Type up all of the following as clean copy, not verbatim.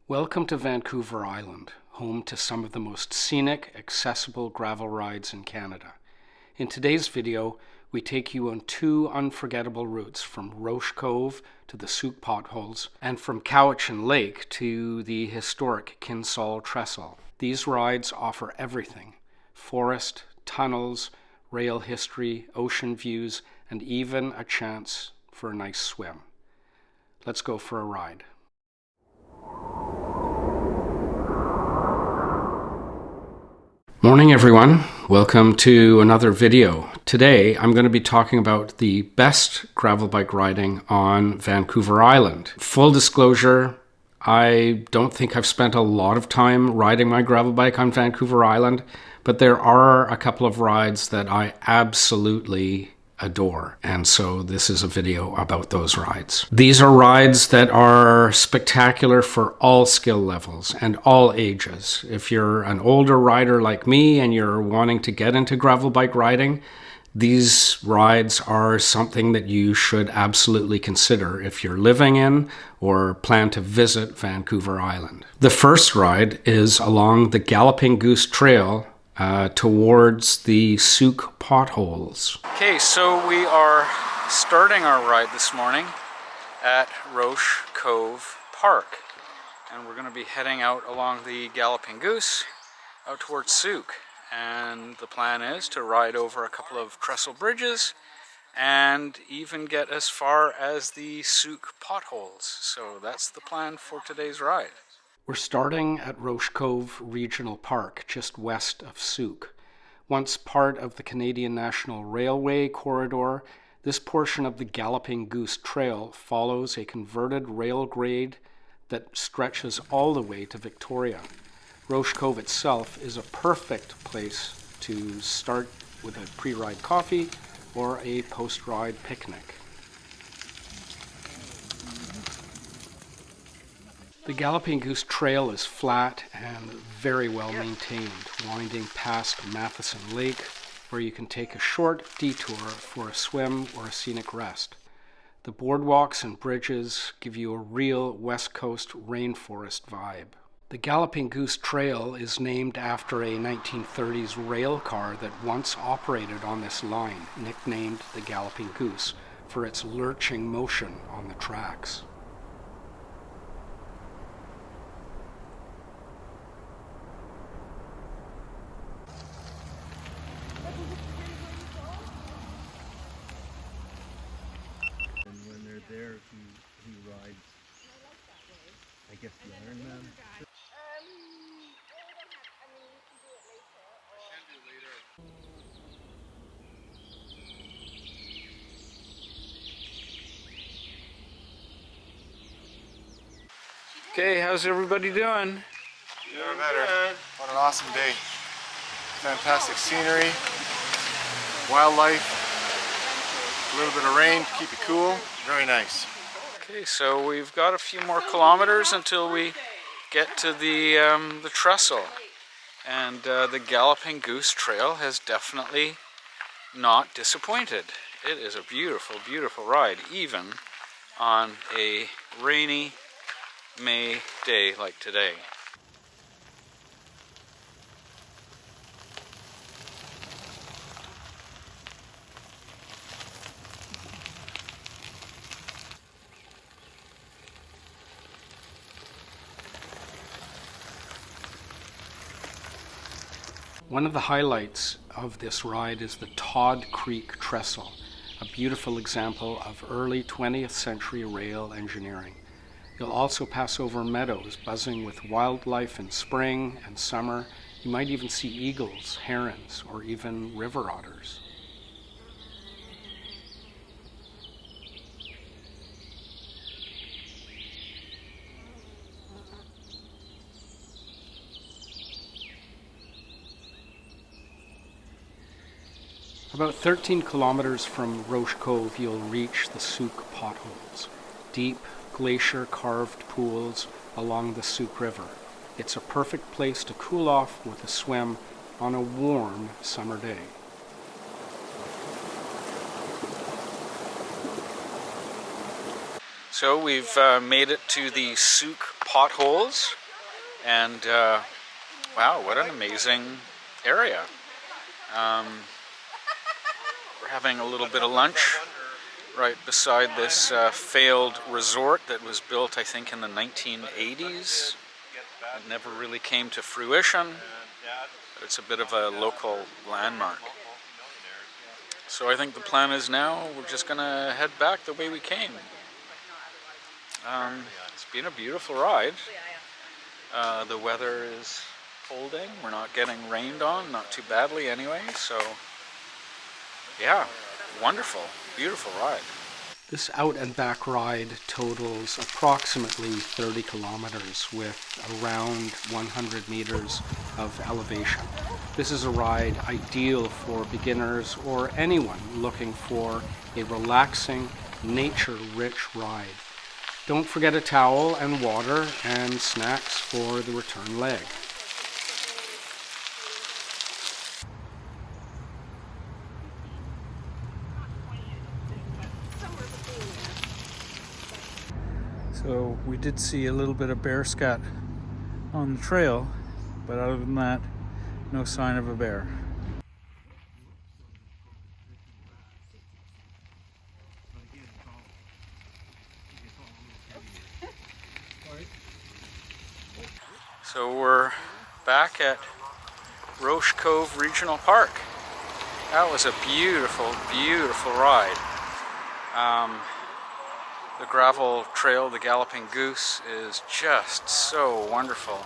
Welcome to Vancouver Island, home to some of the most scenic, accessible gravel rides in Canada. In today's video, we take you on two unforgettable routes from Roche Cove to the Sooke Potholes and from Cowichan Lake to the historic Kinsol Trestle. These rides offer everything: forest, tunnels, rail history, ocean views, and even a chance for a nice swim. Let's go for a ride. Morning everyone, welcome to another video. Today I'm going to be talking about the best gravel bike riding on Vancouver Island. Full disclosure, I don't think I've spent a lot of time riding my gravel bike on Vancouver Island, but there are a couple of rides that I absolutely adore, and so this is a video about those rides. These are rides that are spectacular for all skill levels and all ages. If you're an older rider like me and you're wanting to get into gravel bike riding, these rides are something that you should absolutely consider if you're living in or plan to visit Vancouver Island. The first ride is along the Galloping Goose Trail towards the Sooke Potholes. Okay, so we are starting our ride this morning at Roche Cove Park, and we're going to be heading out along the Galloping Goose out towards Sooke, and the plan is to ride over a couple of trestle bridges and even get as far as the Sooke Potholes. So that's the plan for today's ride. We're starting at Roche Cove Regional Park, just west of Sooke. Once part of the Canadian National Railway corridor, this portion of the Galloping Goose Trail follows a converted rail grade that stretches all the way to Victoria. Roche Cove itself is a perfect place to start with a pre-ride coffee or a post-ride picnic. The Galloping Goose Trail is flat and very well maintained, winding past Matheson Lake, where you can take a short detour for a swim or a scenic rest. The boardwalks and bridges give you a real West Coast rainforest vibe. The Galloping Goose Trail is named after a 1930s rail car that once operated on this line, nicknamed the Galloping Goose, for its lurching motion on the tracks. There he rides, I guess, the Ironman. Okay, how's everybody doing? Doing better. What an awesome day. Fantastic scenery, wildlife, a little bit of rain to keep it cool. Very nice. Okay, so we've got a few more kilometers until we get to the trestle. And the Galloping Goose Trail has definitely not disappointed. It is a beautiful, beautiful ride, even on a rainy May day like today. One of the highlights of this ride is the Todd Creek Trestle, a beautiful example of early 20th century rail engineering. You'll also pass over meadows buzzing with wildlife in spring and summer. You might even see eagles, herons, or even river otters. About 13 kilometers from Roche Cove, you'll reach the Sooke Potholes, deep, glacier-carved pools along the Sooke River. It's a perfect place to cool off with a swim on a warm summer day. So we've made it to the Sooke Potholes, and wow, what an amazing area. We're having a little bit of lunch right beside this failed resort that was built, I think, in the 1980s. It never really came to fruition, but it's a bit of a local landmark. So I think the plan is now we're just going to head back the way we came. It's been a beautiful ride. The weather is holding. We're not getting rained on, not too badly anyway. So yeah, wonderful, beautiful ride. This out and back ride totals approximately 30 kilometers with around 100 meters of elevation. This is a ride ideal for beginners or anyone looking for a relaxing, nature-rich ride. Don't forget a towel and water and snacks for the return leg. So we did see a little bit of bear scat on the trail, but other than that, no sign of a bear. So we're back at Roche Cove Regional Park. That was a beautiful, beautiful ride. The gravel trail, the Galloping Goose, is just so wonderful.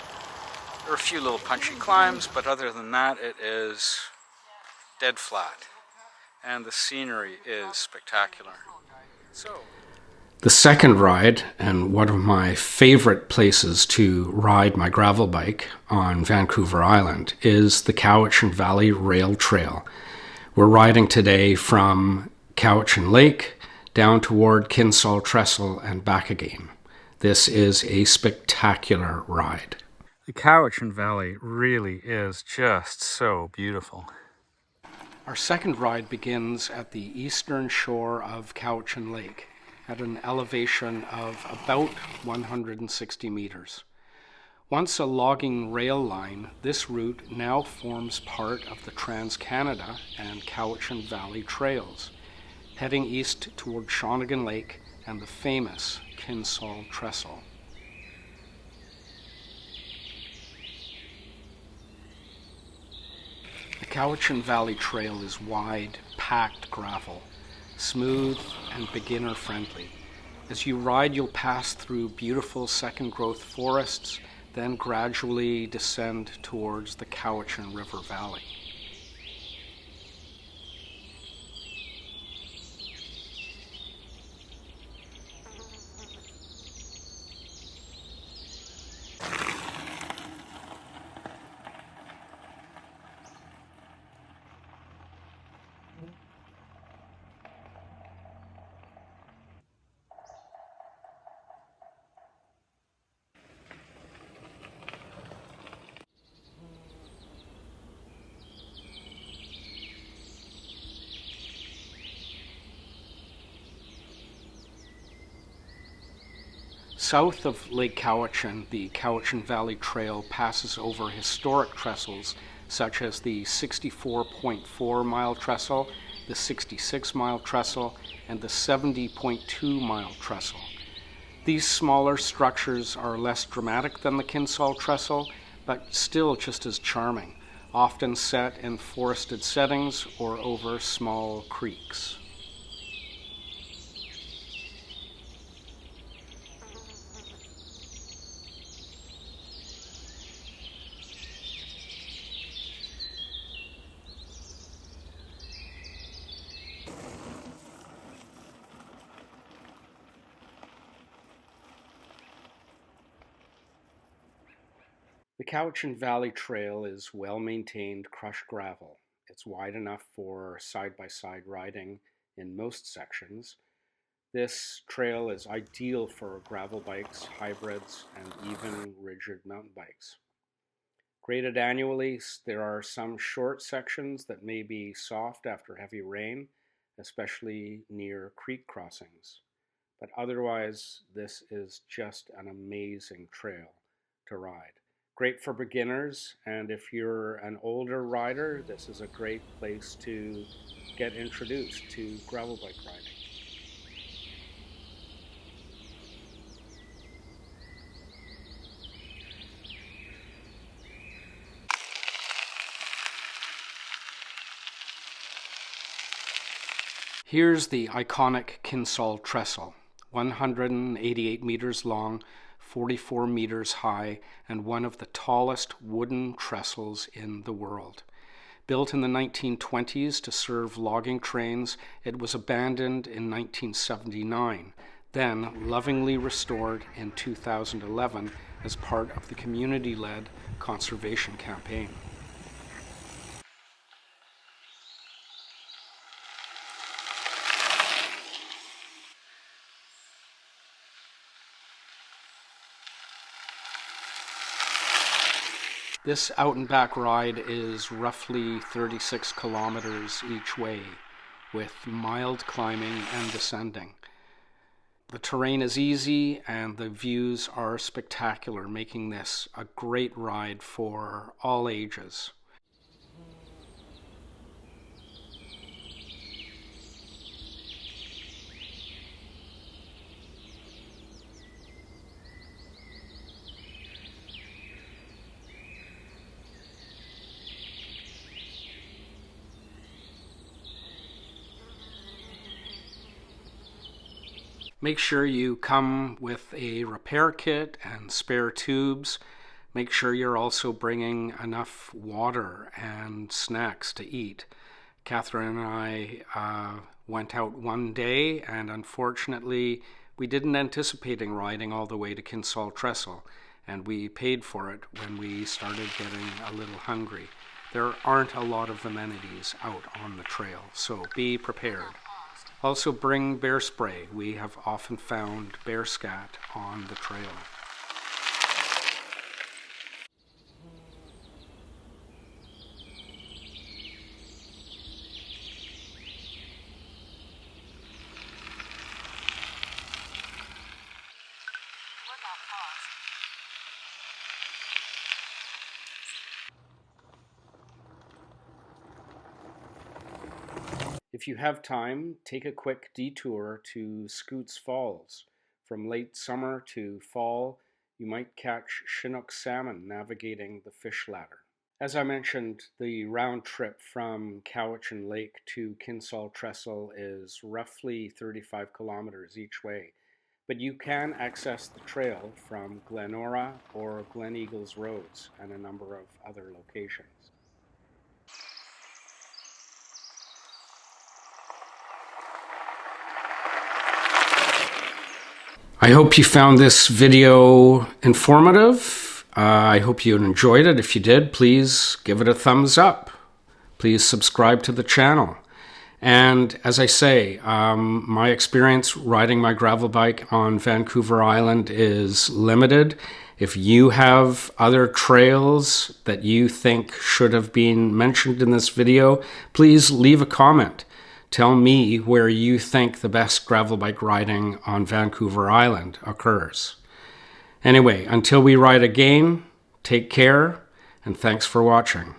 There are a few little punchy climbs, but other than that, it is dead flat. And the scenery is spectacular. The second ride, and one of my favorite places to ride my gravel bike on Vancouver Island, is the Cowichan Valley Trail. We're riding today from Cowichan Lake down toward Kinsol Trestle and back again. This is a spectacular ride. The Cowichan Valley really is just so beautiful. Our second ride begins at the eastern shore of Cowichan Lake at an elevation of about 160 meters. Once a logging rail line, this route now forms part of the Trans-Canada and Cowichan Valley Trails, heading east toward Shawnigan Lake and the famous Kinsol Trestle. The Cowichan Valley Trail is wide, packed gravel, smooth and beginner-friendly. As you ride, you'll pass through beautiful second-growth forests, then gradually descend towards the Cowichan River Valley. South of Lake Cowichan, the Cowichan Valley Trail passes over historic trestles such as the 64.4-mile trestle, the 66-mile trestle, and the 70.2-mile trestle. These smaller structures are less dramatic than the Kinsol Trestle, but still just as charming, often set in forested settings or over small creeks. The Cowichan Valley Trail is well-maintained crushed gravel. It's wide enough for side-by-side riding in most sections. This trail is ideal for gravel bikes, hybrids, and even rigid mountain bikes. Graded annually, there are some short sections that may be soft after heavy rain, especially near creek crossings. But otherwise, this is just an amazing trail to ride. Great for beginners, and if you're an older rider, this is a great place to get introduced to gravel bike riding. Here's the iconic Kinsol Trestle, 188 meters long, 44 meters high, and one of the tallest wooden trestles in the world. Built in the 1920s to serve logging trains, it was abandoned in 1979, then lovingly restored in 2011 as part of the community-led conservation campaign. This out and back ride is roughly 36 kilometers each way, with mild climbing and descending. The terrain is easy and the views are spectacular, making this a great ride for all ages. Make sure you come with a repair kit and spare tubes. Make sure you're also bringing enough water and snacks to eat. Catherine and I went out one day, and unfortunately we didn't anticipate riding all the way to Kinsol Trestle, and we paid for it when we started getting a little hungry. There aren't a lot of amenities out on the trail, so be prepared. Also bring bear spray. We have often found bear scat on the trail. If you have time, take a quick detour to Scoots Falls. From late summer to fall, you might catch Chinook salmon navigating the fish ladder. As I mentioned, the round trip from Cowichan Lake to Kinsol Trestle is roughly 35 kilometers each way, but you can access the trail from Glenora or Glen Eagles roads and a number of other locations. I hope you found this video informative. I hope you enjoyed it. If you did, please give it a thumbs up. Please subscribe to the channel. And as I say, my experience riding my gravel bike on Vancouver Island is limited. If you have other trails that you think should have been mentioned in this video, please leave a comment. Tell me where you think the best gravel bike riding on Vancouver Island occurs. Anyway, until we ride again, take care, and thanks for watching.